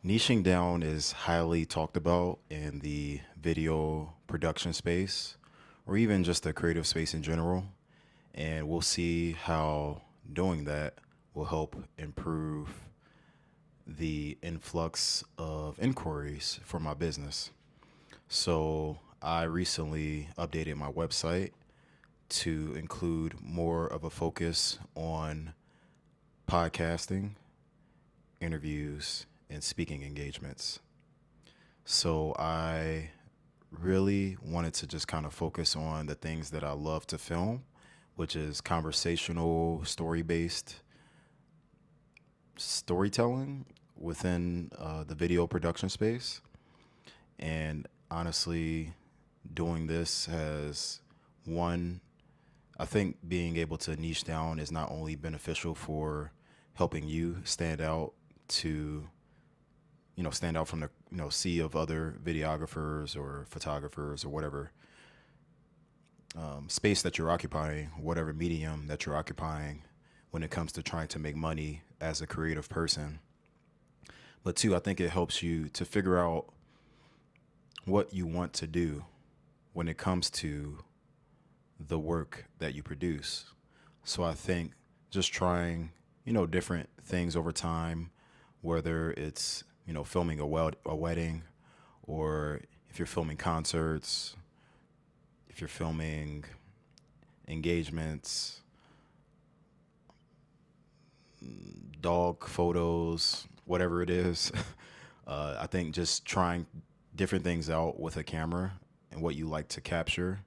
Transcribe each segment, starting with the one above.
Niching down is highly talked about in the video production space or even just the creative space in general. And we'll see how doing that will help improve the influx of inquiries for my business. So I recently updated my website to include more of a focus on podcasting, interviews, and speaking engagements. So I really wanted to just kind of focus on the things that I love to film, which is conversational, story based storytelling within the video production space. And honestly, doing this has one, I think being able to niche down is not only beneficial for helping you stand out to stand out from the sea of other videographers or photographers or whatever space that you're occupying, whatever medium that you're occupying when it comes to trying to make money as a creative person. But two, I think it helps you to figure out what you want to do when it comes to the work that you produce. So I think just trying, different things over time, whether it's, filming a wedding, or if you're filming concerts, if you're filming engagements, dog photos, whatever it is. I think just trying different things out with a camera and what you like to capture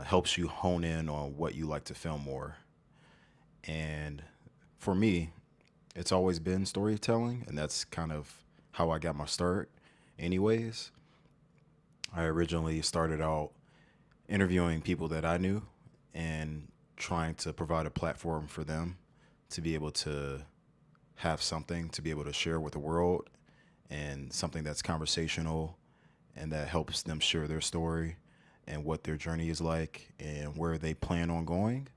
helps you hone in on what you like to film more. And for me, it's always been storytelling, and that's kind of how I got my start. Anyways, I originally started out interviewing people that I knew and trying to provide a platform for them to be able to have something to be able to share with the world and something that's conversational and that helps them share their story and what their journey is like and where they plan on going.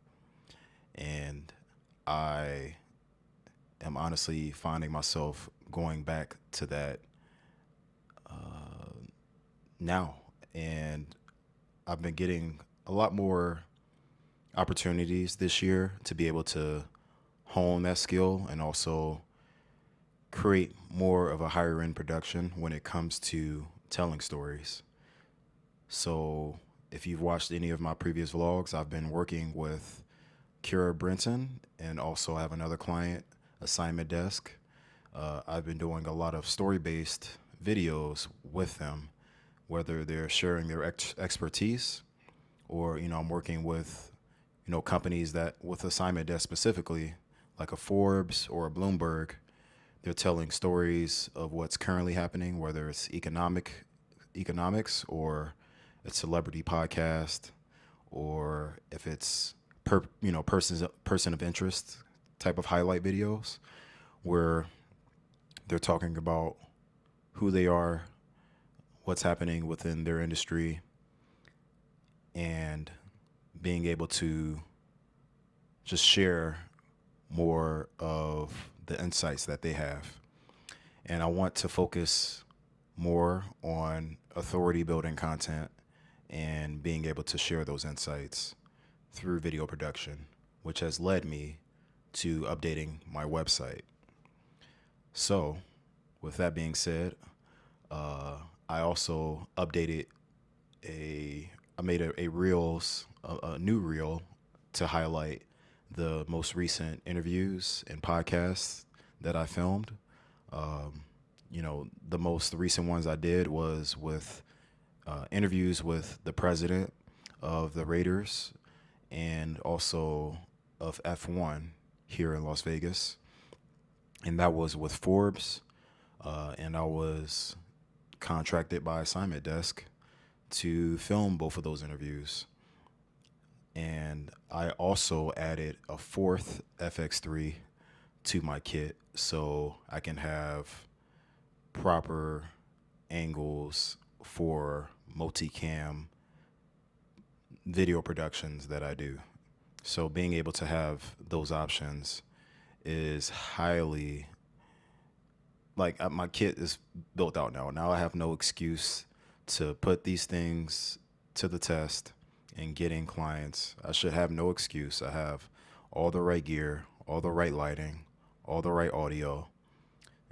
And I am honestly finding myself going back to that now. And I've been getting a lot more opportunities this year to be able to hone that skill and also create more of a higher end production when it comes to telling stories. So, if you've watched any of my previous vlogs, I've been working with Kira Brenton and also I have another client, Assignment Desk. I've been doing a lot of story based videos with them, whether they're sharing their expertise or, I'm working with, companies that with Assignment Desk specifically, like a Forbes or a Bloomberg. They're telling stories of what's currently happening, whether it's economics or a celebrity podcast, or if it's person of interest type of highlight videos where they're talking about who they are, what's happening within their industry, and being able to just share more of the insights that they have. And I want to focus more on authority building content and being able to share those insights through video production, which has led me to updating my website. So, with that being said, I also updated I made a new reel to highlight the most recent interviews and podcasts that I filmed. The most recent ones I did was with interviews with the president of the Raiders and also of F1 here in Las Vegas. And that was with Forbes. And I was contracted by Assignment Desk to film both of those interviews. And I also added a fourth FX3 to my kit so I can have proper angles for multicam video productions that I do. So being able to have those options is highly like my kit is built out now. Now I have no excuse to put these things to the test and getting clients. I should have no excuse. I have all the right gear, all the right lighting, all the right audio,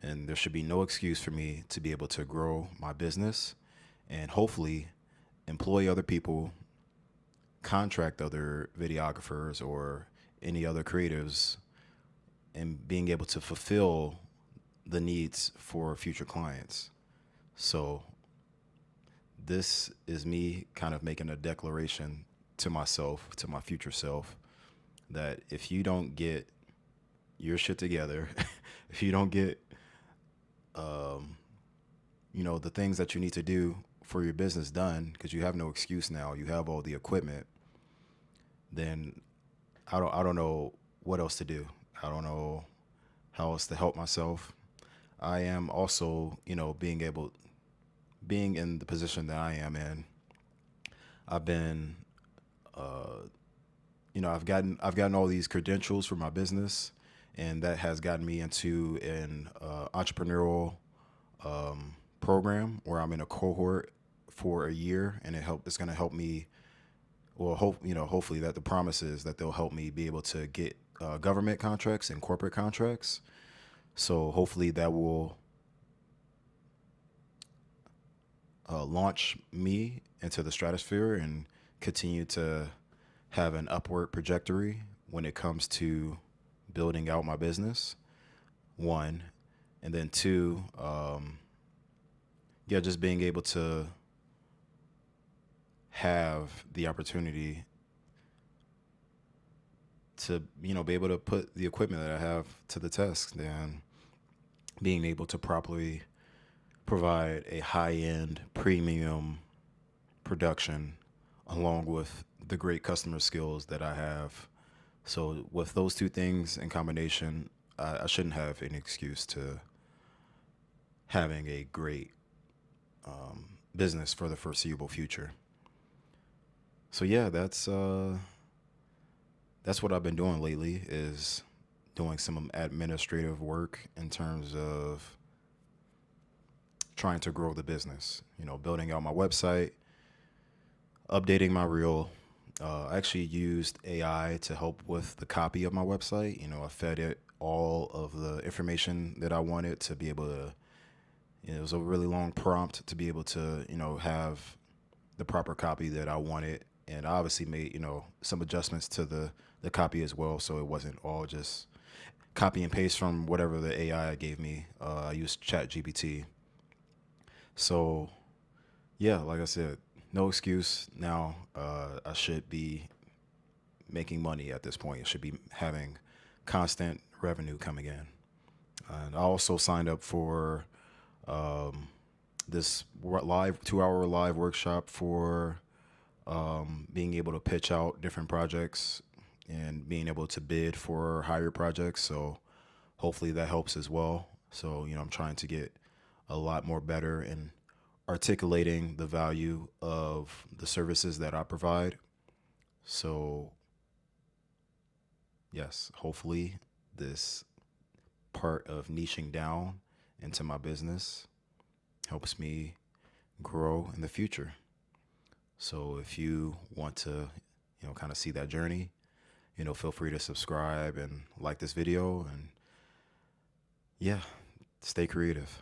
and there should be no excuse for me to be able to grow my business and hopefully employ other people, contract other videographers or any other creatives, and being able to fulfill the needs for future clients. So this is me kind of making a declaration to myself, to my future self, that if you don't get your shit together, if you don't get, the things that you need to do for your business done, because you have no excuse now, you have all the equipment, then I don't know what else to do. I don't know how else to help myself. I am also, being in the position that I am in, I've been, I've gotten all these credentials for my business, and that has gotten me into an entrepreneurial program where I'm in a cohort for a year, and it's going to help me. Well, hopefully that the promise is that they'll help me be able to get government contracts and corporate contracts. So hopefully that will launch me into the stratosphere and continue to have an upward trajectory when it comes to building out my business. One, and then two, yeah, just being able to have the opportunity to be able to put the equipment that I have to the test, and being able to properly provide a high end premium production along with the great customer skills that I have. So with those two things in combination, I shouldn't have any excuse to having a great business for the foreseeable future. So yeah, that's what I've been doing lately, is doing some administrative work in terms of trying to grow the business. Building out my website, updating my reel. I actually used AI to help with the copy of my website. I fed it all of the information that I wanted to be able to. It was a really long prompt to be able to, have the proper copy that I wanted, and I obviously made, some adjustments to the copy as well, so it wasn't all just copy and paste from whatever the AI gave me. I used Chat GPT. So yeah, like I said, no excuse now. I should be making money at this point. I should be having constant revenue coming in. And I also signed up for this live 2 hour live workshop for being able to pitch out different projects and being able to bid for higher projects. So hopefully that helps as well. So, I'm trying to get a lot more better in articulating the value of the services that I provide. So, yes, hopefully this part of niching down into my business helps me grow in the future. So, if you want to, kind of see that journey, feel free to subscribe and like this video, and yeah, stay creative.